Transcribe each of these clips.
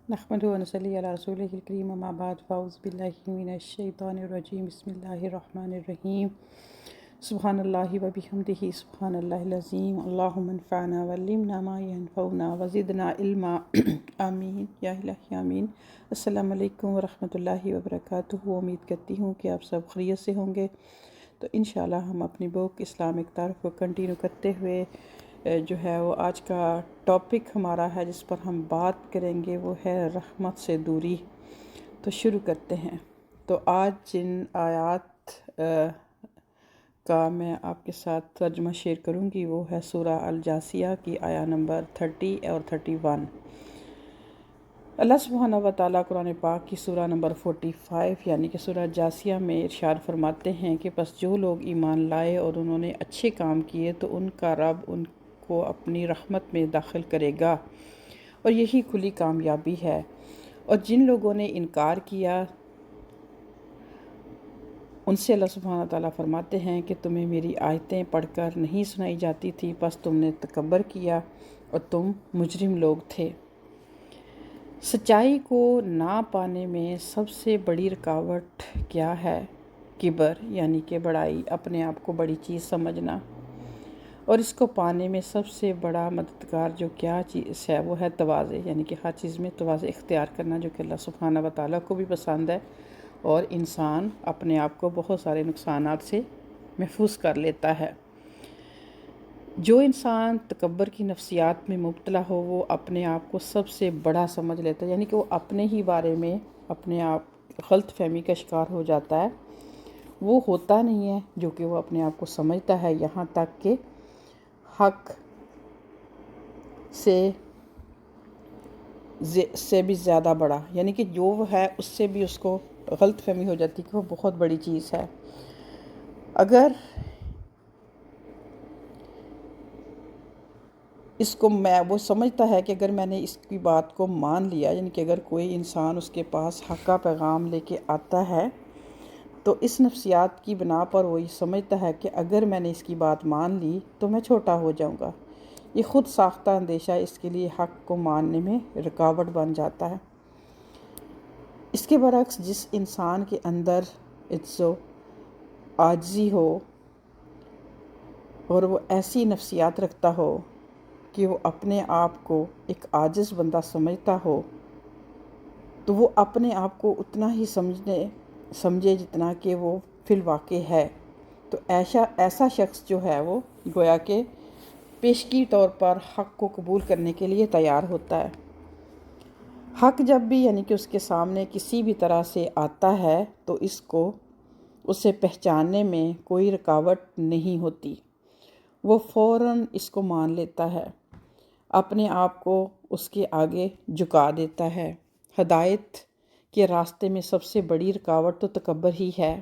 نحمدہ و نصلی علی رسولہ الکریم اما بعد فاعوذ باللہ من الشیطان الرجیم بسم اللہ الرحمن الرحیم سبحان اللہ و بحمدہ سبحان اللہ العظیم اللہم انفعنا وعلمنا ما ینفعنا وزدنا علما آمین یا الہی آمین۔ السلام علیکم ورحمۃ اللہ وبرکاتہ۔ امید کرتی ہوں کہ آپ سب خیریت سے ہوں گے۔ تو انشاءاللہ ہم اپنی بک اسلامک تعارف کو کنٹینیو کرتے ہوئے جو ہے وہ آج کا ٹاپک ہمارا ہے جس پر ہم بات کریں گے وہ ہے رحمت سے دوری۔ تو شروع کرتے ہیں۔ تو آج جن آیات کا میں آپ کے ساتھ ترجمہ شیئر کروں گی وہ ہے سورہ الجاثیہ کی آیہ نمبر 30 اور 31۔ اللہ سبحانہ و تعالیٰ قرآن پاک کی سورہ نمبر 45 یعنی کہ سورہ جاثیہ میں ارشاد فرماتے ہیں کہ بس جو لوگ ایمان لائے اور انہوں نے اچھے کام کیے تو ان کا رب ان کو اپنی رحمت میں داخل کرے گا اور یہی کھلی کامیابی ہے۔ اور جن لوگوں نے انکار کیا ان سے اللہ سبحانہ تعالیٰ فرماتے ہیں کہ تمہیں میری آیتیں پڑھ کر نہیں سنائی جاتی تھی، بس تم نے تکبر کیا اور تم مجرم لوگ تھے۔ سچائی کو نہ پانے میں سب سے بڑی رکاوٹ کیا ہے؟ کبر یعنی کہ بڑائی، اپنے آپ کو بڑی چیز سمجھنا۔ اور اس کو پانے میں سب سے بڑا مددگار جو کیا چیز ہے وہ ہے تواضع، یعنی کہ ہر چیز میں تواضع اختیار کرنا، جو کہ اللہ سبحانہ و تعالیٰ کو بھی پسند ہے اور انسان اپنے آپ کو بہت سارے نقصانات سے محفوظ کر لیتا ہے۔ جو انسان تکبر کی نفسیات میں مبتلا ہو وہ اپنے آپ کو سب سے بڑا سمجھ لیتا ہے، یعنی کہ وہ اپنے ہی بارے میں اپنے آپ غلط فہمی کا شکار ہو جاتا ہے۔ وہ ہوتا نہیں ہے جو کہ وہ اپنے آپ کو سمجھتا ہے، یہاں تک کہ حق سے بھی زیادہ بڑا، یعنی کہ جو وہ ہے اس سے بھی اس کو غلط فہمی ہو جاتی کہ وہ بہت بڑی چیز ہے۔ اگر اس کو وہ سمجھتا ہے کہ اگر میں نے اس کی بات کو مان لیا، یعنی کہ اگر کوئی انسان اس کے پاس حق کا پیغام لے کے آتا ہے تو اس نفسیات کی بنا پر وہ یہ سمجھتا ہے کہ اگر میں نے اس کی بات مان لی تو میں چھوٹا ہو جاؤں گا۔ یہ خود ساختہ اندیشہ اس کے لیے حق کو ماننے میں رکاوٹ بن جاتا ہے۔ اس کے برعکس جس انسان کے اندر عجز و عاجزی ہو اور وہ ایسی نفسیات رکھتا ہو کہ وہ اپنے آپ کو ایک عاجز بندہ سمجھتا ہو تو وہ اپنے آپ کو اتنا ہی سمجھے جتنا کہ وہ فی الواقع ہے، تو ایسا شخص جو ہے وہ گویا کہ پیشگی طور پر حق کو قبول کرنے کے لیے تیار ہوتا ہے۔ حق جب بھی یعنی کہ اس کے سامنے کسی بھی طرح سے آتا ہے تو اسے پہچاننے میں کوئی رکاوٹ نہیں ہوتی، وہ فوراً اس کو مان لیتا ہے، اپنے آپ کو اس کے آگے جھکا دیتا ہے۔ ہدایت کے راستے میں سب سے بڑی رکاوٹ تو تکبر ہی ہے۔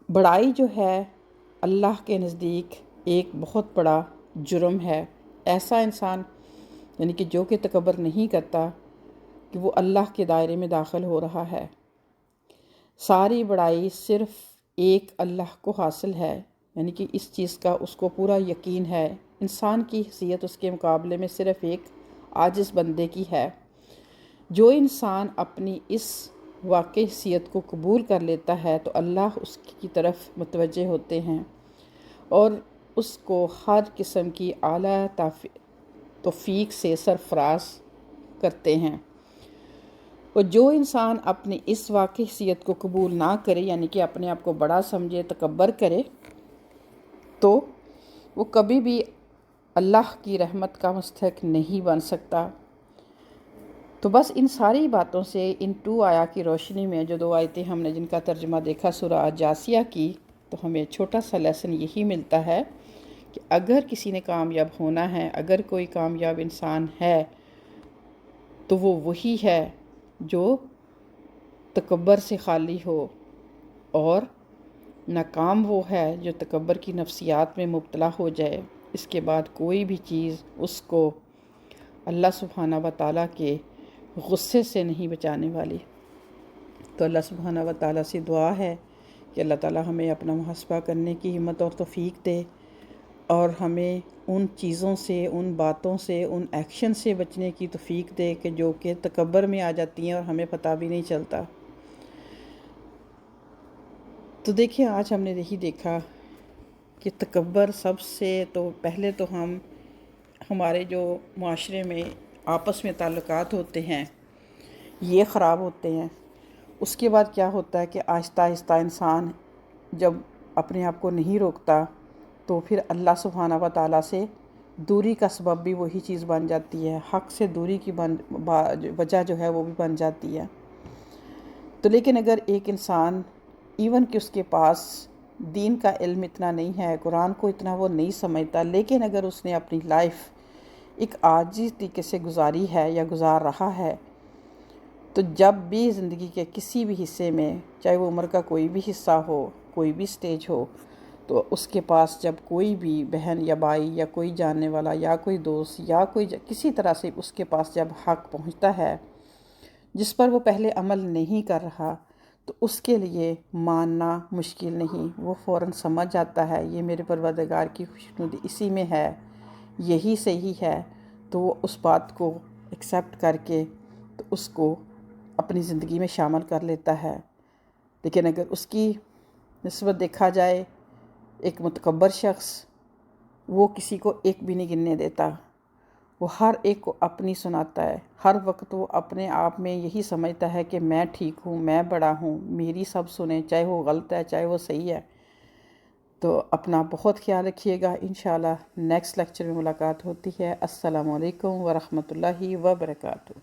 بڑائی جو ہے اللہ کے نزدیک ایک بہت بڑا جرم ہے۔ ایسا انسان یعنی کہ جو کہ تکبر نہیں کرتا کہ وہ اللہ کے دائرے میں داخل ہو رہا ہے۔ ساری بڑائی صرف ایک اللہ کو حاصل ہے، یعنی کہ اس چیز کا اس کو پورا یقین ہے۔ انسان کی حیثیت اس کے مقابلے میں صرف ایک عاجز بندے کی ہے۔ جو انسان اپنی اس واقعی حیثیت کو قبول کر لیتا ہے تو اللہ اس کی طرف متوجہ ہوتے ہیں اور اس کو ہر قسم کی اعلیٰ توفیق سے سرفراز کرتے ہیں۔ اور جو انسان اپنی اس واقعی حیثیت کو قبول نہ کرے، یعنی کہ اپنے آپ کو بڑا سمجھے، تکبر کرے، تو وہ کبھی بھی اللہ کی رحمت کا مستحق نہیں بن سکتا۔ تو بس ان ساری باتوں سے، ان 2 آیات کی روشنی میں جو 2 آیتیں ہم نے جن کا ترجمہ دیکھا سورہ جاثیہ کی، تو ہمیں چھوٹا سا لیسن یہی ملتا ہے کہ اگر کسی نے کامیاب ہونا ہے، اگر کوئی کامیاب انسان ہے تو وہ وہی ہے جو تکبر سے خالی ہو، اور ناکام وہ ہے جو تکبر کی نفسیات میں مبتلا ہو جائے۔ اس کے بعد کوئی بھی چیز اس کو اللہ سبحانہ و تعالیٰ کے غصے سے نہیں بچانے والی۔ تو اللہ سبحانہ و تعالیٰ سے دعا ہے کہ اللہ تعالیٰ ہمیں اپنا محاسبہ کرنے کی ہمت اور توفیق دے، اور ہمیں ان چیزوں سے، ان باتوں سے، ان ایکشن سے بچنے کی توفیق دے کہ جو کہ تکبر میں آ جاتی ہیں اور ہمیں پتہ بھی نہیں چلتا۔ تو دیکھیں آج ہم نے یہی دیکھا کہ تکبر سب سے تو پہلے تو ہمارے جو معاشرے میں آپس میں تعلقات ہوتے ہیں یہ خراب ہوتے ہیں۔ اس کے بعد کیا ہوتا ہے کہ آہستہ آہستہ انسان جب اپنے آپ کو نہیں روکتا تو پھر اللہ سبحانہ و تعالیٰ سے دوری کا سبب بھی وہی چیز بن جاتی ہے، حق سے دوری کی وجہ جو ہے وہ بھی بن جاتی ہے۔ تو لیکن اگر ایک انسان ایون کہ اس کے پاس دین کا علم اتنا نہیں ہے، قرآن کو اتنا وہ نہیں سمجھتا، لیکن اگر اس نے اپنی لائف ایک عاجز طریقے سے گزاری ہے یا گزار رہا ہے، تو جب بھی زندگی کے کسی بھی حصے میں، چاہے وہ عمر کا کوئی بھی حصہ ہو، کوئی بھی سٹیج ہو، تو اس کے پاس جب کوئی بھی بہن یا بھائی یا کوئی جاننے والا یا کوئی دوست یا کوئی کسی طرح سے اس کے پاس جب حق پہنچتا ہے جس پر وہ پہلے عمل نہیں کر رہا، تو اس کے لیے ماننا مشکل نہیں، وہ فوراً سمجھ جاتا ہے یہ میرے پروردگار کی خوشنودی اسی میں ہے، یہی صحیح ہے، تو وہ اس بات کو ایکسیپٹ کر کے تو اس کو اپنی زندگی میں شامل کر لیتا ہے۔ لیکن اگر اس کی نسبت دیکھا جائے ایک متکبر شخص، وہ کسی کو ایک بھی نہیں گننے دیتا، وہ ہر ایک کو اپنی سناتا ہے، ہر وقت وہ اپنے آپ میں یہی سمجھتا ہے کہ میں ٹھیک ہوں، میں بڑا ہوں، میری سب سنیں، چاہے وہ غلط ہے چاہے وہ صحیح ہے۔ تو اپنا بہت خیال رکھیے گا، انشاءاللہ نیکسٹ لیکچر میں ملاقات ہوتی ہے۔ السلام علیکم ورحمۃ اللہ وبرکاتہ۔